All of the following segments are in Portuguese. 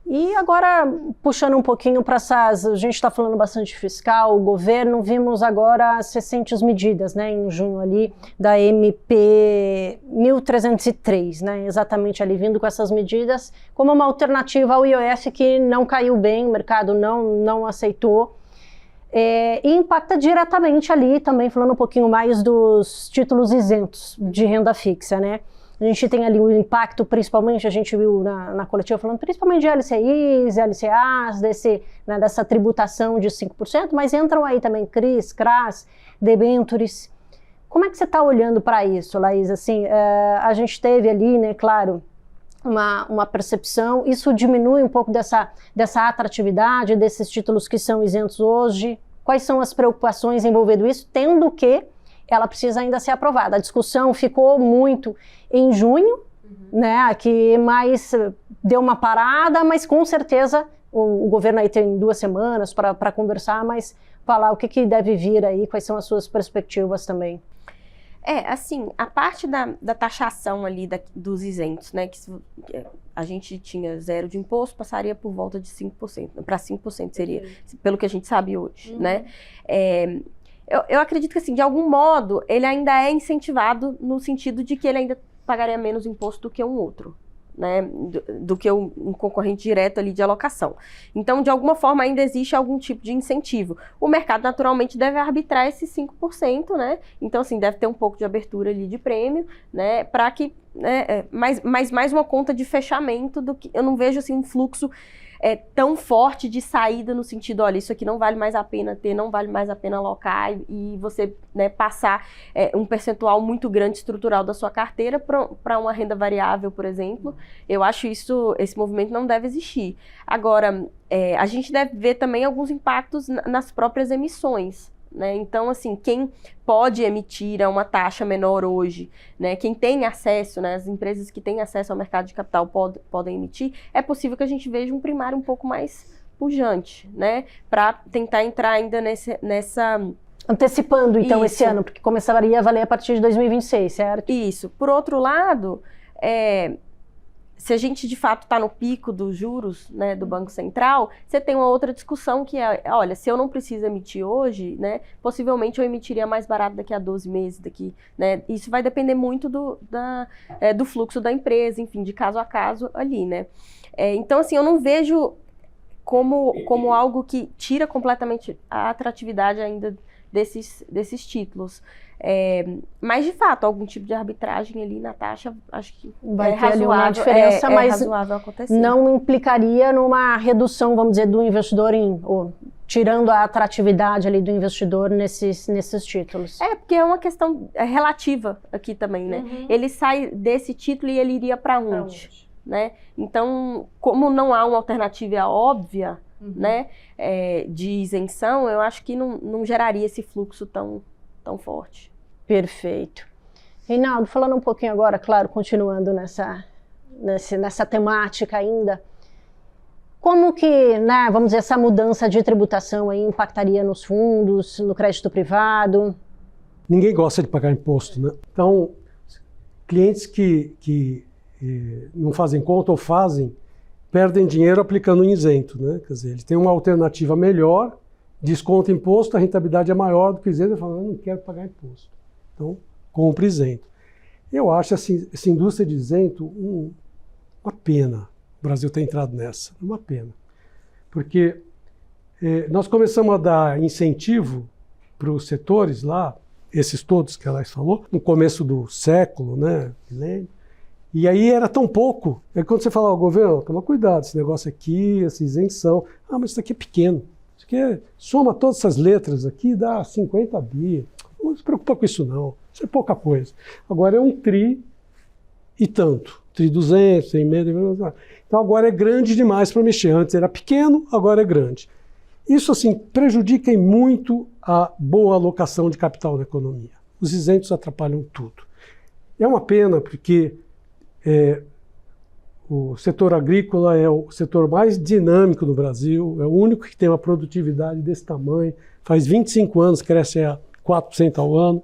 E agora, puxando um pouquinho para essas, a gente está falando bastante de fiscal, o governo, vimos agora as recentes medidas, né, em junho ali, da MP 1303, né, exatamente ali vindo com essas medidas, como uma alternativa ao IOF que não caiu bem, o mercado não aceitou, e impacta diretamente ali, também falando um pouquinho mais dos títulos isentos de renda fixa, né. A gente tem ali o impacto, principalmente, a gente viu na coletiva falando principalmente de LCIs, LCAs, dessa tributação de 5%, mas entram aí também CRIs, CRAs, debêntures. Como é que você está olhando para isso, Laís? Assim, a gente teve ali, né, claro, uma percepção, isso diminui um pouco dessa atratividade desses títulos que são isentos hoje? Quais são as preocupações envolvendo isso, tendo que ela precisa ainda ser aprovada. A discussão ficou muito em junho, né, que mais deu uma parada, mas com certeza o governo aí tem 2 semanas para conversar, mas falar o que deve vir aí, quais são as suas perspectivas também. Assim, a parte da taxação ali dos isentos, né, que a gente tinha 0 de imposto, passaria por volta de 5%, para 5% seria, pelo que a gente sabe hoje, né. Eu acredito que, assim, de algum modo, ele ainda é incentivado no sentido de que ele ainda pagaria menos imposto do que um outro, né, do que um concorrente direto ali de alocação. Então, de alguma forma, ainda existe algum tipo de incentivo. O mercado, naturalmente, deve arbitrar esses 5%, né, então, assim, deve ter um pouco de abertura ali de prêmio, né, para que, né, mais uma conta de fechamento do que, eu não vejo, assim, um fluxo tão forte de saída no sentido, olha, isso aqui não vale mais a pena ter, não vale mais a pena alocar e você, né, passar um percentual muito grande estrutural da sua carteira para uma renda variável, por exemplo. Eu acho esse movimento não deve existir. Agora, a gente deve ver também alguns impactos nas próprias emissões, né? Então, assim, quem pode emitir a uma taxa menor hoje, né? Quem tem acesso, né? As empresas que têm acesso ao mercado de capital podem emitir, é possível que a gente veja um primário um pouco mais pujante, né? Para tentar entrar ainda nessa... Antecipando, então, esse ano, porque começaria a valer a partir de 2026, certo? Isso. Por outro lado, se a gente de fato está no pico dos juros, né, do Banco Central, você tem uma outra discussão que olha, se eu não preciso emitir hoje, né, possivelmente eu emitiria mais barato daqui a 12 meses, né, isso vai depender muito do fluxo da empresa, enfim, de caso a caso ali, né. Então, assim, eu não vejo como algo que tira completamente a atratividade ainda desses títulos. Mas, de fato, algum tipo de arbitragem ali na taxa, acho que vai ter ali uma diferença, mas razoável acontecer. Não implicaria numa redução, vamos dizer, do investidor tirando a atratividade ali do investidor nesses títulos. Porque é uma questão relativa aqui também, né? Ele sai desse título e ele iria para onde? Né? Então, como não há uma alternativa óbvia, né, de isenção, eu acho que não geraria esse fluxo tão forte. Perfeito. Reinaldo, falando um pouquinho agora, claro, continuando nessa temática ainda, como que, né, vamos dizer, essa mudança de tributação aí impactaria nos fundos, no crédito privado? Ninguém gosta de pagar imposto, né? Então, clientes que não fazem conta ou fazem, perdem dinheiro aplicando um isento, né? Quer dizer, ele tem uma alternativa melhor, desconta imposto, a rentabilidade é maior do que o isento, ele fala, eu não quero pagar imposto. Então, compra isento. Eu acho assim, essa indústria de isento uma pena o Brasil ter entrado nessa, uma pena. Porque nós começamos a dar incentivo para os setores lá, esses todos que ela falou, no começo do século, né? E aí era tão pouco. Aí quando você fala, governo, toma cuidado, esse negócio aqui, essa isenção. Mas isso aqui é pequeno. Isso aqui soma todas essas letras aqui, dá 50 bi. Não se preocupa com isso não. Isso é pouca coisa. Agora é um tri e tanto. Tri 200, 100 meio. Então agora é grande demais para mexer. Antes era pequeno, agora é grande. Isso, assim, prejudica muito a boa alocação de capital na economia. Os isentos atrapalham tudo. É uma pena porque o setor agrícola é o setor mais dinâmico no Brasil, é o único que tem uma produtividade desse tamanho, faz 25 anos, cresce a 4% ao ano,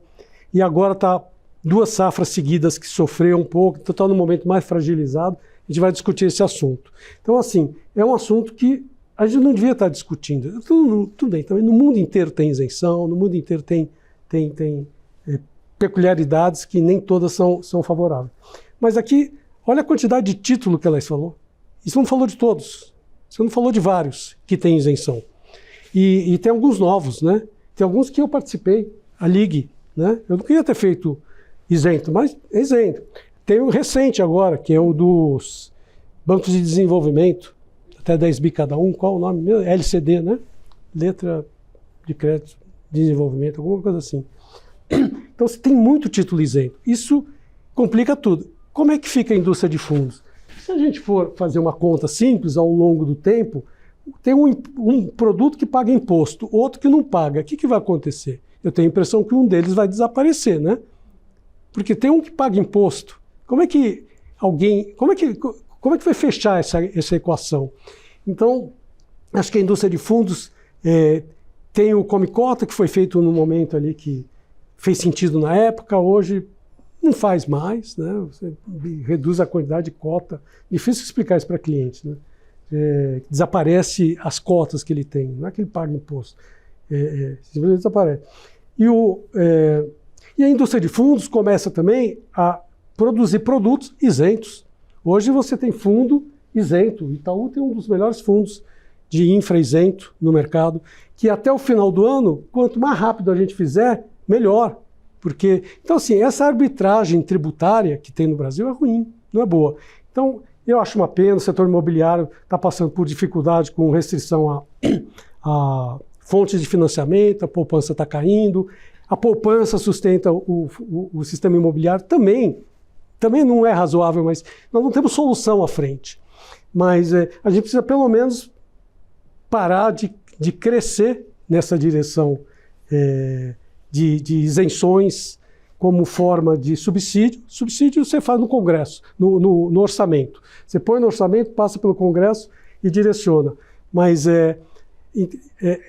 e agora está 2 safras seguidas que sofreu um pouco, então está no momento mais fragilizado, a gente vai discutir esse assunto. Então, assim, é um assunto que a gente não devia estar discutindo. Tudo bem, também no mundo inteiro tem isenção, no mundo inteiro tem peculiaridades que nem todas são favoráveis. Mas aqui, olha a quantidade de título que ela falou. Isso não falou de todos. Você não falou de vários que têm isenção. E tem alguns novos, né? Tem alguns que eu participei, a Ligue, né? Eu não queria ter feito isento, mas é isento. Tem um recente agora, que é o dos bancos de desenvolvimento, até 10 bi cada um, qual o nome mesmo? LCD, né? Letra de crédito de desenvolvimento, alguma coisa assim. Então, você tem muito título isento. Isso complica tudo. Como é que fica a indústria de fundos? Se a gente for fazer uma conta simples ao longo do tempo, tem um produto que paga imposto, outro que não paga. O que vai acontecer? Eu tenho a impressão que um deles vai desaparecer, né? Porque tem um que paga imposto. Como é que vai fechar essa equação? Então, acho que a indústria de fundos tem o Come Cota, que foi feito no momento ali que fez sentido na época, hoje não faz mais, né? Você reduz a quantidade de cota. Difícil explicar isso para clientes, né? Desaparece as cotas que ele tem, não é que ele paga imposto, simplesmente desaparece. E a indústria de fundos começa também a produzir produtos isentos. Hoje você tem fundo isento. O Itaú tem um dos melhores fundos de infra isento no mercado, que até o final do ano, quanto mais rápido a gente fizer, melhor. Então, assim, essa arbitragem tributária que tem no Brasil é ruim, não é boa. Então, eu acho uma pena, o setor imobiliário está passando por dificuldade com restrição a fontes de financiamento, a poupança está caindo, a poupança sustenta o sistema imobiliário também não é razoável, mas nós não temos solução à frente. Mas a gente precisa pelo menos parar de crescer nessa direção de isenções como forma de subsídio. Subsídio você faz no Congresso, no orçamento. Você põe no orçamento, passa pelo Congresso e direciona. Mas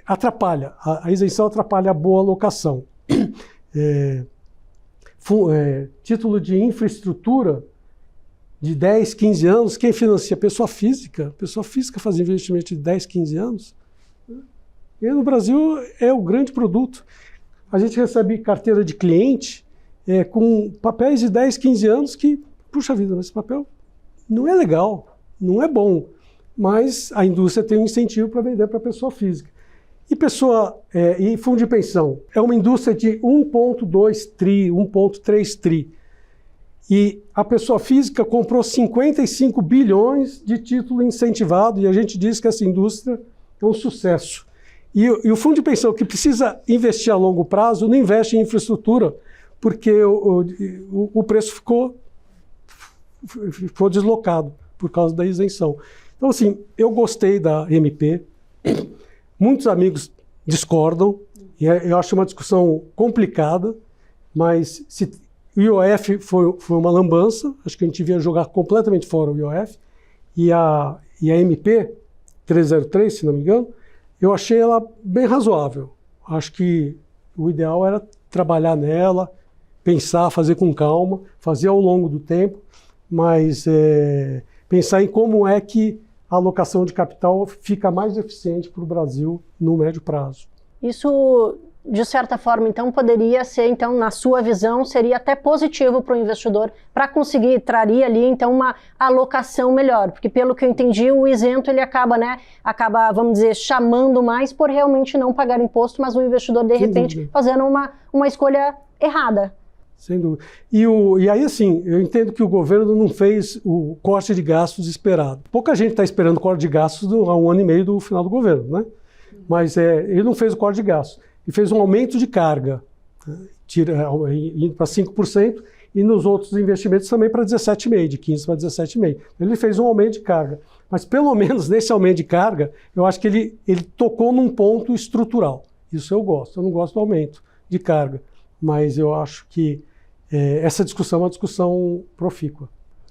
atrapalha, a isenção atrapalha a boa alocação. Título de infraestrutura de 10, 15 anos, quem financia? Pessoa física. Pessoa física faz investimento de 10, 15 anos. E no Brasil é o grande produto. A gente recebe carteira de cliente com papéis de 10, 15 anos que, puxa vida, mas esse papel não é legal, não é bom, mas a indústria tem um incentivo para vender para a pessoa física. E fundo de pensão, é uma indústria de 1,2 tri, 1,3 tri. E a pessoa física comprou 55 bilhões de título incentivado e a gente diz que essa indústria é um sucesso. E o fundo de pensão que precisa investir a longo prazo não investe em infraestrutura, porque o preço ficou deslocado por causa da isenção. Então, assim, eu gostei da MP, muitos amigos discordam, e eu acho uma discussão complicada, mas o IOF foi uma lambança, acho que a gente devia jogar completamente fora o IOF, e a MP 303, se não me engano, eu achei ela bem razoável. Acho que o ideal era trabalhar nela, pensar, fazer com calma, fazer ao longo do tempo, mas pensar em como é que a alocação de capital fica mais eficiente para o Brasil no médio prazo. Isso, de certa forma, então, poderia ser, então, na sua visão, seria até positivo para o investidor, para conseguir, traria ali, então, uma alocação melhor, porque pelo que eu entendi, o isento, ele acaba, vamos dizer, chamando mais por realmente não pagar imposto, mas o investidor, de repente, fazendo uma escolha errada. Sem dúvida. E aí, assim, eu entendo que o governo não fez o corte de gastos esperado. Pouca gente está esperando o corte de gastos há 1 ano e meio do final do governo, né? Mas ele não fez o corte de gastos. Ele fez um aumento de carga, indo para 5%, e nos outros investimentos também para 17,5%, de 15% para 17,5%. Ele fez um aumento de carga. Mas, pelo menos, nesse aumento de carga, eu acho que ele tocou num ponto estrutural. Isso eu gosto. Eu não gosto do aumento de carga. Mas eu acho que essa discussão é uma discussão profícua.